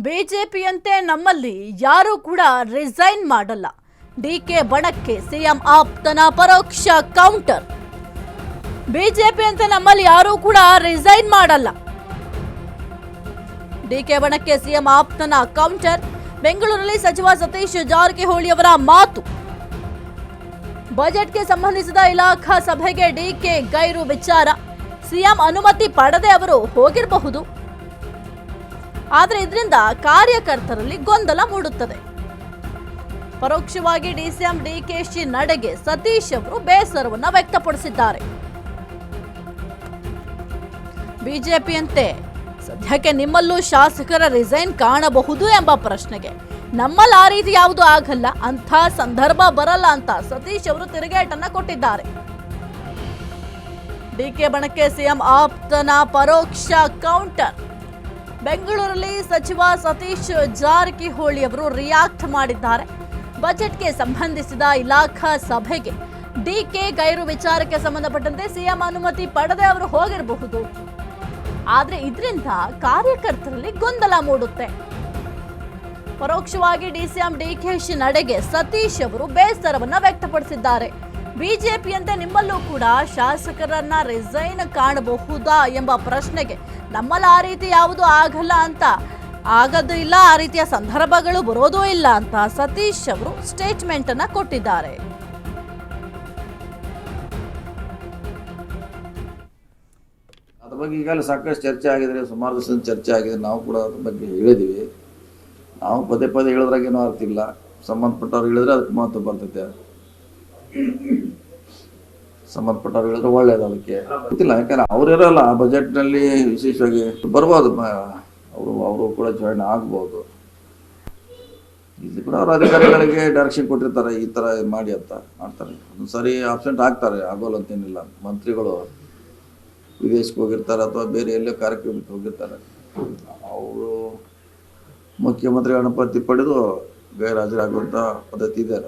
ಬಿಜೆಪಿಯಂತೆ ನಮ್ಮಲ್ಲಿ ಯಾರೂ ಕೂಡ ರಿಸೈನ್ ಮಾಡಲ್ಲ. ಡಿಕೆ ಬಣಕ್ಕೆ ಸಿಎಂ ಆಪ್ತನ ಪರೋಕ್ಷ ಕೌಂಟರ್. ಬಿಜೆಪಿಯಂತೆ ನಮ್ಮಲ್ಲಿ ಯಾರೂ ಕೂಡ ರಿಸೈನ್ ಮಾಡಲ್ಲ. ಡಿಕೆ ಬಣಕ್ಕೆ ಸಿಎಂ ಆಪ್ತನ ಕೌಂಟರ್. ಬೆಂಗಳೂರಲ್ಲಿ ಸಚಿವ ಸತೀಶ್ ಜಾರಕಿಹೊಳಿ ಅವರ ಮಾತು. ಬಜೆಟ್ಗೆ ಸಂಬಂಧಿಸಿದ ಇಲಾಖಾ ಸಭೆಗೆ ಡಿಕೆ ಗೈರು ವಿಚಾರ. ಸಿಎಂ ಅನುಮತಿ ಪಡೆದೇ ಅವರು ಹೋಗಿರಬಹುದು. ಆದರೆ ಇದರಿಂದ ಕಾರ್ಯಕರ್ತರಲ್ಲಿ ಗೊಂದಲ ಮೂಡುತ್ತದೆ. ಪರೋಕ್ಷವಾಗಿ ಡಿಸಿಎಂ ಡಿಕೆಶಿ ನಡೆಗೆ ಸತೀಶ್ ಅವರು ಬೇಸರವನ್ನ ವ್ಯಕ್ತಪಡಿಸಿದ್ದಾರೆ. ಬಿಜೆಪಿಯಂತೆ ಸದ್ಯಕ್ಕೆ ನಿಮ್ಮಲ್ಲೂ ಶಾಸಕರ ರಿಸೈನ್ ಕಾಣಬಹುದು ಎಂಬ ಪ್ರಶ್ನೆಗೆ ನಮ್ಮಲ್ಲಿ ಆ ರೀತಿ ಯಾವುದು ಆಗಲ್ಲ, ಅಂಥ ಸಂದರ್ಭ ಬರಲ್ಲ ಅಂತ ಸತೀಶ್ ಅವರು ತಿರುಗೇಟನ್ನ ಕೊಟ್ಟಿದ್ದಾರೆ. ಡಿಕೆ ಬಣಕ್ಕೆ ಸಿಎಂ ಆಪ್ತನ ಪರೋಕ್ಷ ಕೌಂಟರ್. ಬೆಂಗಳೂರಲ್ಲಿ ಸಚಿವ ಸತೀಶ್ ಜಾರಕಿಹೊಳಿ ಅವರು ರಿಯಾಕ್ಟ್ ಮಾಡಿದ್ದಾರೆ. ಬಜೆಟ್ಗೆ ಸಂಬಂಧಿಸಿದ ಇಲಾಖಾ ಸಭೆಗೆ ಡಿಕೆ ಗೈರು ವಿಚಾರಕ್ಕೆ ಸಂಬಂಧಪಟ್ಟಂತೆ ಸಿಎಂ ಅನುಮತಿ ಪಡೆದೇ ಅವರು ಹೋಗಿರಬಹುದು. ಆದ್ರೆ ಇದರಿಂದ ಕಾರ್ಯಕರ್ತರಲ್ಲಿ ಗೊಂದಲ ಮೂಡುತ್ತೆ. ಪರೋಕ್ಷವಾಗಿ ಡಿಸಿಎಂ ಡಿಕೆಶಿ ನಡೆಗೆ ಸತೀಶ್ ಅವರು ಬೇಸರವನ್ನ ವ್ಯಕ್ತಪಡಿಸಿದ್ದಾರೆ. ಬಿಜೆಪಿಯಂತೆ ನಿಮ್ಮಲ್ಲೂ ಕೂಡ ಶಾಸಕರನ್ನ ರಿಸೈನ್ ಕಾಣಬಹುದಾ ಎಂಬ ಪ್ರಶ್ನೆಗೆ ನಮ್ಮಲ್ಲಿ ಆ ರೀತಿ ಯಾವುದು ಆಗಲ್ಲ ಅಂತ, ಆಗದು ಇಲ್ಲ, ಆ ರೀತಿಯ ಸಂದರ್ಭಗಳು ಬರೋದೂ ಇಲ್ಲ ಅಂತ ಸತೀಶ್ ಅವರು ಸ್ಟೇಟ್ಮೆಂಟ್ ಅನ್ನ ಕೊಟ್ಟಿದ್ದಾರೆ. ಅದ್ರ ಬಗ್ಗೆ ಈಗಾಗಲೇ ಸಾಕಷ್ಟು ಚರ್ಚೆ ಆಗಿದೆ, ಸುಮಾರು ದಿವಸದ ಚರ್ಚೆ ಆಗಿದೆ. ನಾವು ಕೂಡ ಅದ್ರ ಬಗ್ಗೆ ಹೇಳಿದ್ದೀವಿ. ನಾವು ಪದೇ ಪದೇ ಹೇಳಿದ್ರಾಗ ಏನೂ ಆಗ್ತಿಲ್ಲ. ಸಂಬಂಧಪಟ್ಟವ್ರು ಹೇಳಿದ್ರೆ ಅದಕ್ಕೆ ಮಹತ್ವ ಬರ್ತೈತೆ. ಸಂಬಂಧಪಟ್ಟವ್ರು ಹೇಳಿದ್ರೆ ಒಳ್ಳೇದು. ಅದಕ್ಕೆ ಗೊತ್ತಿಲ್ಲ, ಯಾಕಂದ್ರೆ ಅವರಿರಲ್ಲ ಆ ಬಜೆಟ್ನಲ್ಲಿ. ವಿಶೇಷವಾಗಿ ಬರ್ಬೋದು, ಅವರು ಕೂಡ ಜಾಯಿನ್ ಆಗ್ಬೋದು. ಇಲ್ಲಿ ಕೂಡ ಅವ್ರ ಅಧಿಕಾರಿಗಳಿಗೆ ಡೈರೆಕ್ಷನ್ ಕೊಟ್ಟಿರ್ತಾರೆ, ಈ ಥರ ಮಾಡಿ ಅಂತ ಮಾಡ್ತಾರೆ. ಒಂದು ಸರಿ ಆಬ್ಸೆಂಟ್ ಆಗ್ತಾರೆ, ಆಗೋಲ್ಲ ಅಂತೇನಿಲ್ಲ. ಮಂತ್ರಿಗಳು ವಿದೇಶಕ್ಕೆ ಹೋಗಿರ್ತಾರೆ ಅಥವಾ ಬೇರೆ ಎಲ್ಲೋ ಕಾರ್ಯಕ್ರಮಕ್ಕೆ ಹೋಗಿರ್ತಾರೆ. ಅವರು ಮುಖ್ಯಮಂತ್ರಿಗಳನ್ನ ಪ್ರತಿ ಪಡೆದು ಗೈರಾಜರಾಗುವಂಥ ಪದ್ಧತಿ ಇದೆ.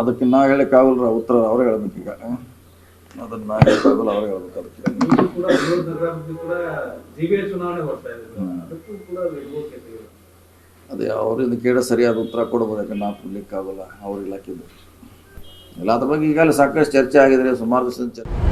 ಅದಕ್ಕೆ ನಾವು ಹೇಳಕ್ಕಾಗಲ್ಲ, ಉತ್ತರ ಅವರೇ ಹೇಳ್ಬೇಕು. ಈಗ ಅದನ್ನು ನಾವು ಹೇಳಕ್ಕಾಗಲ್ಲ, ಅವರೇ ಹೇಳ್ಬೇಕು. ಅದೇ ಅವರಿಂದ ಕೇಳ ಸರಿಯಾದ ಉತ್ತರ ಕೊಡ್ಬೋದು. ಯಾಕಂದ್ರೆ ನಾವು ಕೊಡ್ಲಿಕ್ಕಾಗಲ್ಲ, ಅವ್ರ ಇಲಾಖೆದು ಎಲ್ಲ. ಅದ್ರ ಬಗ್ಗೆ ಈಗಾಗಲೇ ಸಾಕಷ್ಟು ಚರ್ಚೆ ಆಗಿದೆ, ಸುಮಾರು ದಿವಸ ಚರ್ಚೆ.